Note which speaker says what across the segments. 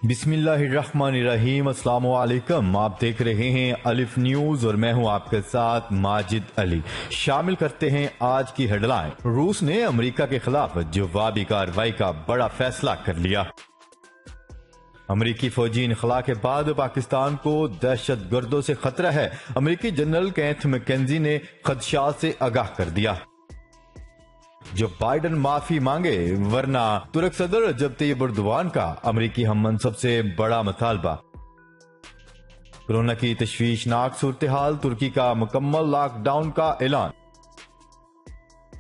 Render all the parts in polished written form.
Speaker 1: بسم اللہ الرحمن الرحیم۔ السلام علیکم، آپ دیکھ رہے ہیں الف نیوز اور میں ہوں آپ کے ساتھ ماجد علی۔ شامل کرتے ہیں آج کی ہیڈ لائن۔ روس نے امریکہ کے خلاف جوابی کارروائی کا بڑا فیصلہ کر لیا۔ امریکی فوجی انخلا کے بعد پاکستان کو دہشت گردوں سے خطرہ ہے، امریکی جنرل کینتھ میکنزی نے خدشات سے آگاہ کر دیا۔ جو بائیڈن معافی مانگے ورنہ ترک صدر رجب طیب اردوان کا امریکی ہم منصب سے بڑا مطالبہ۔ کورونا کی تشویشناک صورتحال، ترکی کا مکمل لاک ڈاؤن کا اعلان۔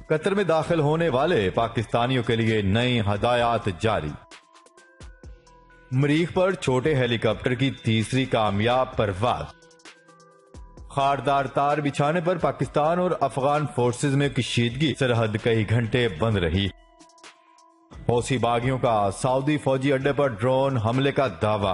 Speaker 1: قطر میں داخل ہونے والے پاکستانیوں کے لیے نئی ہدایات جاری۔ مریخ پر چھوٹے ہیلی کاپٹر کی تیسری کامیاب پرواز۔ خاردار تار بچھانے پر پاکستان اور افغان فورسز میں کشیدگی، سرحد کئی گھنٹے بند رہی۔ حوثی باغیوں کا سعودی فوجی اڈے پر ڈرون حملے کا دعویٰ۔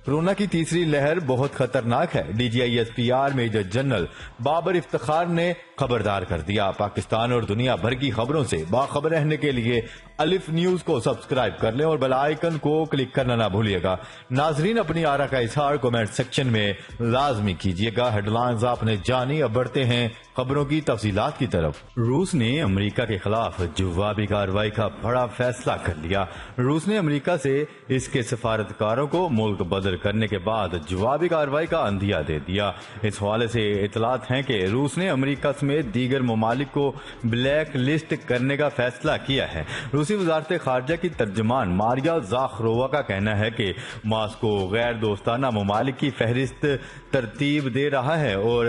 Speaker 1: کورونا کی تیسری لہر بہت خطرناک ہے، D G I S P R major general Babar Iftikhar نے خبردار کر دیا۔ پاکستان اور دنیا بھر کی خبروں سے باخبر رہنے کے لیے الف نیوز کو سبسکرائب کر لیں اور بیل آئیکن کو کلک کرنا نہ بھولیے گا۔ ناظرین، اپنی آرا کا اظہار کمنٹ سیکشن میں لازمی کیجیے گا۔ ہیڈ لائنز آپ نے جانی، اب بڑھتے ہیں خبروں کی تفصیلات کی طرف۔ روس نے امریکہ کے خلاف جوابی کارروائی کا بڑا فیصلہ کر لیا۔ روس نے امریکہ سے اس کے سفارتکاروں کو ملک بدر کرنے کے بعد جوابی کارروائی کا عندیہ دے دیا۔ اس حوالے سے اطلاعات ہیں کہ روس نے امریکہ سمیت دیگر ممالک کو بلیک لسٹ کرنے کا فیصلہ کیا ہے۔ روسی وزارت خارجہ کی ترجمان ماریا زاخرووا کا کہنا ہے کہ ماسکو غیر دوستانہ ممالک کی فہرست ترتیب دے رہا ہے اور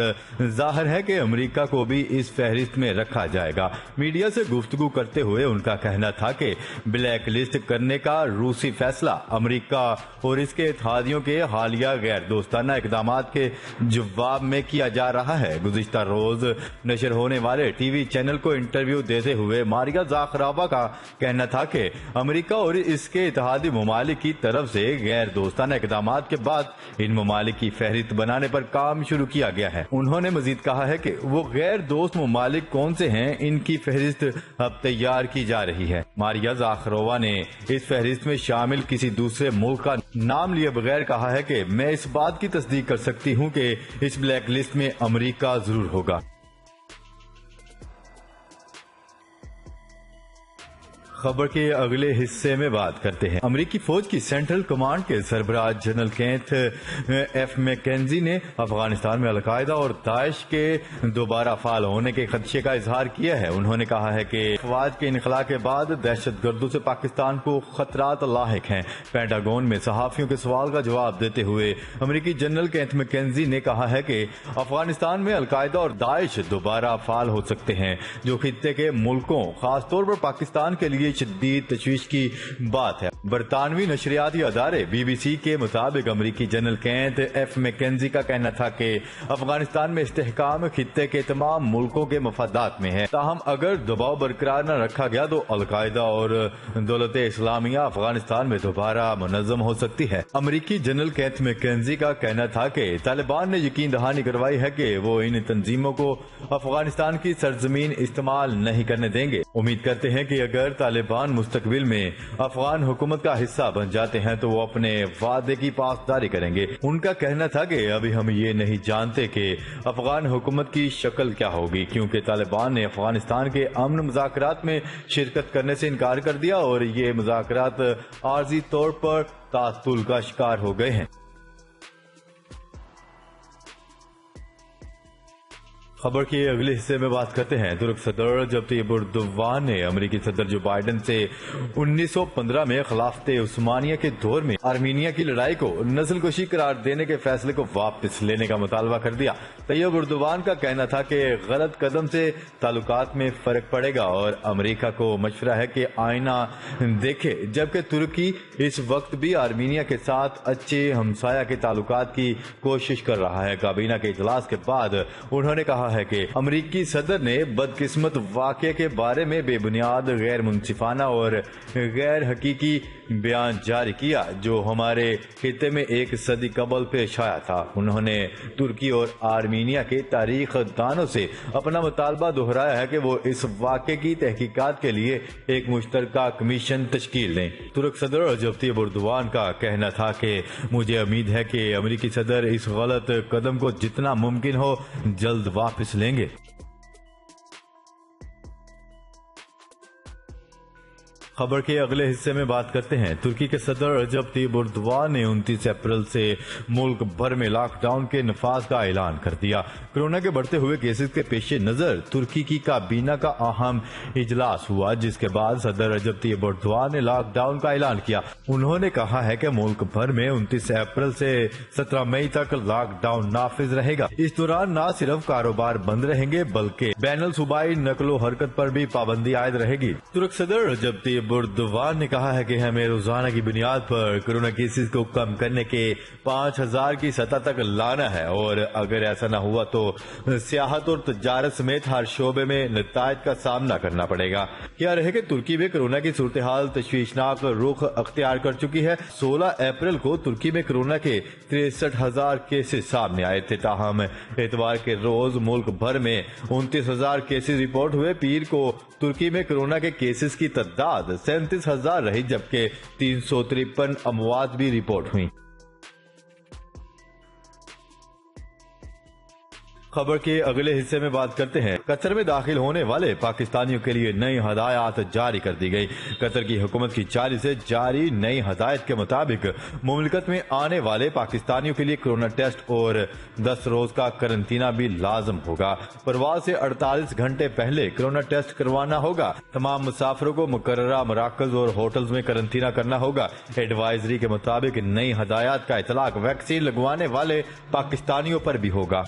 Speaker 1: ظاہر ہے کہ امریکہ کو بھی اس فہرست میں رکھا جائے گا۔ میڈیا سے گفتگو کرتے ہوئے ان کا کہنا تھا کہ بلیک لسٹ کرنے کا روسی فیصلہ امریکہ اور اس کے اتحادیوں کے حالیہ غیر دوستانہ اقدامات کے جواب میں کیا جا رہا ہے۔ گزشتہ روز نشر ہونے والے ٹی وی چینل کو انٹرویو دیتے ہوئے ماریا زاخرووا کا کہنا تھا کہ امریکہ اور اس کے اتحادی ممالک کی طرف سے غیر دوستانہ اقدامات کے بعد ان ممالک کی فہرست بنانے پر کام شروع کیا گیا ہے۔ انہوں نے مزید کہا ہے کہ وہ غیر دوست ممالک کون سے ہیں، ان کی فہرست اب تیار کی جا رہی ہے۔ ماریا زاخرووا نے اس فہرست میں شامل کسی دوسرے ملک کا نام لیے بغیر کہا ہے کہ میں اس بات کی تصدیق کر سکتی ہوں کہ اس بلیک لسٹ میں امریکہ ضرور ہوگا۔ خبر کے اگلے حصے میں بات کرتے ہیں۔ امریکی فوج کی سینٹرل کمانڈ کے سربراہ جنرل کینتھ ایف میکنزی نے افغانستان میں القاعدہ اور داعش کے دوبارہ فعال ہونے کے خدشے کا اظہار کیا ہے۔ انہوں نے کہا ہے کہ افواج کے انخلا کے بعد دہشت گردوں سے پاکستان کو خطرات لاحق ہیں۔ پینٹاگون میں صحافیوں کے سوال کا جواب دیتے ہوئے امریکی جنرل کینتھ میکنزی نے کہا ہے کہ افغانستان میں القاعدہ اور داعش دوبارہ فعال ہو سکتے ہیں، جو خطے کے ملکوں خاص طور پر پاکستان کے لیے شدید تشویش کی بات ہے۔ برطانوی نشریاتی ادارے بی بی سی کے مطابق امریکی جنرل کینتھ ایف میکنزی کا کہنا تھا کہ افغانستان میں استحکام خطے کے تمام ملکوں کے مفادات میں ہے، تاہم اگر دباؤ برقرار نہ رکھا گیا تو القاعدہ اور دولت اسلامیہ افغانستان میں دوبارہ منظم ہو سکتی ہے۔ امریکی جنرل کینتھ میکنزی کا کہنا تھا کہ طالبان نے یقین دہانی کروائی ہے کہ وہ ان تنظیموں کو افغانستان کی سرزمین استعمال نہیں کرنے دیں گے۔ امید کرتے ہیں کہ اگر طالبان مستقبل میں افغان حکومت کا حصہ بن جاتے ہیں تو وہ اپنے وعدے کی پاسداری کریں گے۔ ان کا کہنا تھا کہ ابھی ہم یہ نہیں جانتے کہ افغان حکومت کی شکل کیا ہوگی، کیونکہ طالبان نے افغانستان کے امن مذاکرات میں شرکت کرنے سے انکار کر دیا اور یہ مذاکرات عارضی طور پر تعطل کا شکار ہو گئے ہیں۔ خبر کے اگلے حصے میں بات کرتے ہیں۔ ترک صدر رجب طیب اردوان نے امریکی صدر جو بائیڈن سے 1915 میں خلافت عثمانیہ کے دور میں آرمینیا کی لڑائی کو نسل کشی قرار دینے کے فیصلے کو واپس لینے کا مطالبہ کر دیا۔ طیب اردوان کا کہنا تھا کہ غلط قدم سے تعلقات میں فرق پڑے گا اور امریکہ کو مشورہ ہے کہ آئینہ دیکھے، جبکہ ترکی اس وقت بھی آرمینیا کے ساتھ اچھے ہمسایہ کے تعلقات کی کوشش کر رہا ہے۔ کابینہ کے اجلاس کے بعد انہوں نے کہا ہے کہ امریکی صدر نے بدقسمت واقعے کے بارے میں بے بنیاد، غیر منصفانہ اور غیر حقیقی بیان جاری کیا جو ہمارے خطے میں ایک صدی قبل پیش آیا تھا۔ انہوں نے ترکی اور آرمینیا آرمینیا کے تاریخ دانوں سے اپنا مطالبہ دہرایا ہے کہ وہ اس واقعے کی تحقیقات کے لیے ایک مشترکہ کمیشن تشکیل دیں۔ ترک صدر رجب طیب اردوان کا کہنا تھا کہ مجھے امید ہے کہ امریکی صدر اس غلط قدم کو جتنا ممکن ہو جلد واپس لیں گے۔ خبر کے اگلے حصے میں بات کرتے ہیں۔ ترکی کے صدر رجب طیب اردوان نے 29 اپریل سے ملک بھر میں لاک ڈاؤن کے نفاذ کا اعلان کر دیا۔ کورونا کے بڑھتے ہوئے کیسز کے پیش نظر ترکی کی کابینہ کا اہم اجلاس ہوا، جس کے بعد صدر رجب طیب اردوان نے لاک ڈاؤن کا اعلان کیا۔ انہوں نے کہا ہے کہ ملک بھر میں 29 اپریل سے 17 مئی تک لاک ڈاؤن نافذ رہے گا۔ اس دوران نہ صرف کاروبار بند رہیں گے بلکہ بین الصوبائی نقل و حرکت پر بھی پابندی عائد رہے گی۔ ترک صدر رجب طیب اردوان نے کہا ہے کہ ہمیں روزانہ کی بنیاد پر کورونا کیسز کو کم کرنے کے 5000 کی سطح تک لانا ہے، اور اگر ایسا نہ ہوا تو سیاحت اور تجارت سمیت ہر شعبے میں نتائج کا سامنا کرنا پڑے گا۔ کیا رہے کہ ترکی میں کورونا کی صورتحال تشویشناک رخ اختیار کر چکی ہے۔ 16 اپریل کو ترکی میں کورونا کے 63,000 کیسز سامنے آئے تھے، تاہم اتوار کے روز ملک بھر میں 29,000 کیسز رپورٹ ہوئے۔ پیر کو ترکی میں کورونا کے کیسز کی تعداد 37,000 رہی، جبکہ 353 اموات بھی رپورٹ ہوئیں۔ خبر کے اگلے حصے میں بات کرتے ہیں۔ قطر میں داخل ہونے والے پاکستانیوں کے لیے نئی ہدایات جاری کر دی گئی۔ قطر کی حکومت کی جانب سے جاری نئی ہدایت کے مطابق مملکت میں آنے والے پاکستانیوں کے لیے کورونا ٹیسٹ اور 10 روز کا قرنطینہ بھی لازم ہوگا۔ پرواز سے 48 گھنٹے پہلے کورونا ٹیسٹ کروانا ہوگا۔ تمام مسافروں کو مقررہ مراکز اور ہوٹلز میں قرنطینہ کرنا ہوگا۔ ایڈوائزری کے مطابق نئی ہدایات کا اطلاق ویکسین لگوانے والے پاکستانیوں پر بھی ہوگا۔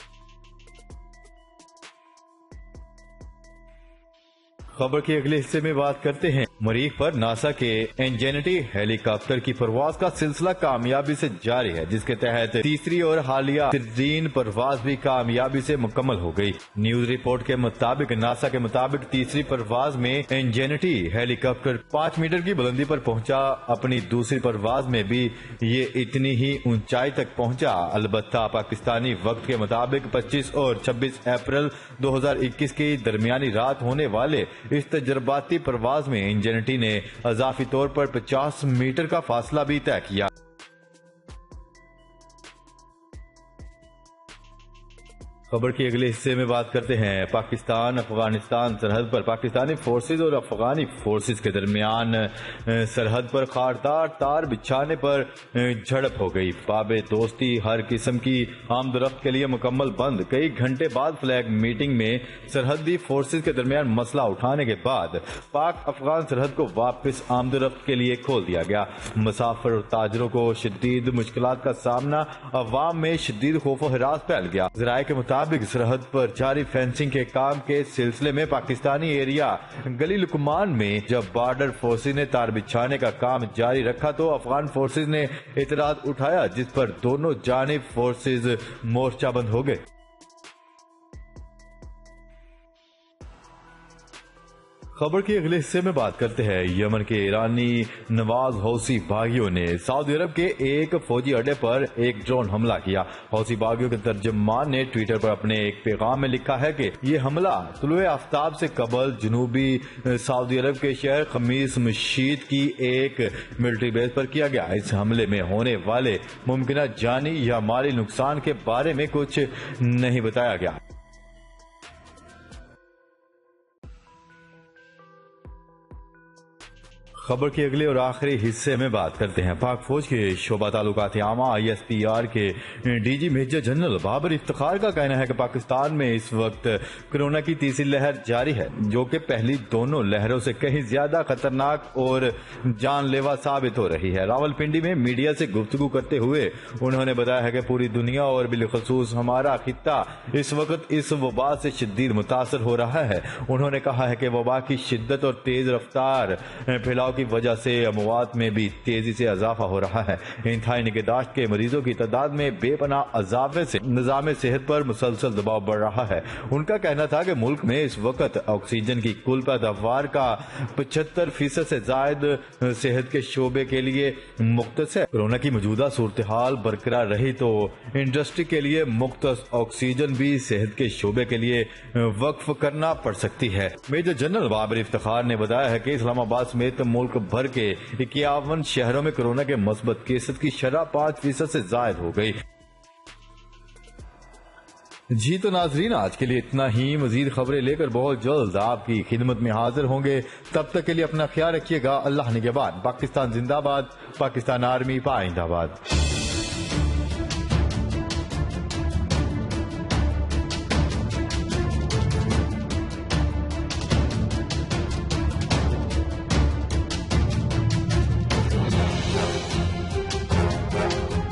Speaker 1: خبر کے اگلے حصے میں بات کرتے ہیں۔ مریخ پر ناسا کے انجینیٹی ہیلی کاپٹر کی پرواز کا سلسلہ کامیابی سے جاری ہے، جس کے تحت تیسری اور حالیہ ترین پرواز بھی کامیابی سے مکمل ہو گئی۔ نیوز رپورٹ کے مطابق ناسا کے مطابق تیسری پرواز میں انجینیٹی ہیلی کاپٹر 5 میٹر کی بلندی پر پہنچا۔ اپنی دوسری پرواز میں بھی یہ اتنی ہی اونچائی تک پہنچا۔ البتہ پاکستانی وقت کے مطابق 25 اور 26 اپریل 2021 کی درمیانی رات ہونے والے اس تجرباتی پرواز میں انجینیٹی نے اضافی طور پر 50 میٹر کا فاصلہ بھی طے کیا۔ خبر کے اگلے حصے میں بات کرتے ہیں۔ پاکستان افغانستان سرحد پر پاکستانی فورسز اور افغانی فورسز کے درمیان سرحد پر خاردار تار بچھانے پر جھڑپ ہو گئی۔ باب دوستی ہر قسم کی آمد و رفت کے لیے مکمل بند۔ کئی گھنٹے بعد فلیگ میٹنگ میں سرحدی فورسز کے درمیان مسئلہ اٹھانے کے بعد پاک افغان سرحد کو واپس آمد و رفت کے لیے کھول دیا گیا۔ مسافر اور تاجروں کو شدید مشکلات کا سامنا، عوام میں شدید خوف و ہراس پھیل گیا۔ ذرائع کے مطابق سرحد پر جاری فینسنگ کے کام کے سلسلے میں پاکستانی ایریا گلی لکمان میں جب بارڈر فورسز نے تار بچھانے کا کام جاری رکھا تو افغان فورسز نے اعتراض اٹھایا، جس پر دونوں جانب فورسز مورچہ بند ہو گئے۔ خبر کے اگلے حصے میں بات کرتے ہیں۔ یمن کے ایرانی نواز حوثی باغیوں نے سعودی عرب کے ایک فوجی اڈے پر ایک ڈرون حملہ کیا۔ حوثی باغیوں کے ترجمان نے ٹویٹر پر اپنے ایک پیغام میں لکھا ہے کہ یہ حملہ طلوع آفتاب سے قبل جنوبی سعودی عرب کے شہر خمیس مشید کی ایک ملٹری بیس پر کیا گیا۔ اس حملے میں ہونے والے ممکنہ جانی یا مالی نقصان کے بارے میں کچھ نہیں بتایا گیا۔ خبر کے اگلے اور آخری حصے میں بات کرتے ہیں۔ پاک فوج کے شعبہ تعلقات عامہ ISPR کے D G major general Babar Iftikhar کا کہنا ہے کہ پاکستان میں اس وقت کورونا کی تیسری لہر جاری ہے، جو کہ پہلی دونوں لہروں سے کہیں زیادہ خطرناک اور جان لیوا ثابت ہو رہی ہے۔ راولپنڈی میں میڈیا سے گفتگو کرتے ہوئے انہوں نے بتایا ہے کہ پوری دنیا اور بالخصوص ہمارا خطہ اس وقت اس وبا سے شدید متاثر ہو رہا ہے۔ انہوں نے کہا ہے کہ وبا کی شدت اور تیز رفتار پھیلاؤ کی وجہ سے اموات میں بھی تیزی سے اضافہ ہو رہا ہے۔ انتہائی نگہداشت کے مریضوں کی تعداد میں بے پناہ اضافے سے نظام صحت پر مسلسل دباؤ بڑھ رہا ہے۔ ان کا کہنا تھا کہ ملک میں اس وقت آکسیجن کی کل پیداوار کا 75% سے زائد صحت کے شعبے کے لیے مختص ہے۔ کورونا کی موجودہ صورتحال برقرار رہی تو انڈسٹری کے لیے مختص آکسیجن بھی صحت کے شعبے کے لیے وقف کرنا پڑ سکتی ہے۔ میجر جنرل بابر افتخار نے بتایا ہے کہ اسلام آباد سمیت ملک بھر کے 51 شہروں میں کورونا کے مثبت کیسز کی شرح 5% سے زائد ہو گئی۔ جی تو ناظرین، آج کے لیے اتنا ہی۔ مزید خبریں لے کر بہت جلد آپ کی خدمت میں حاضر ہوں گے۔ تب تک کے لیے اپنا خیال رکھیے گا۔ اللہ نگہبان۔ پاکستان زندہ باد۔ پاکستان آرمی پائندہ باد۔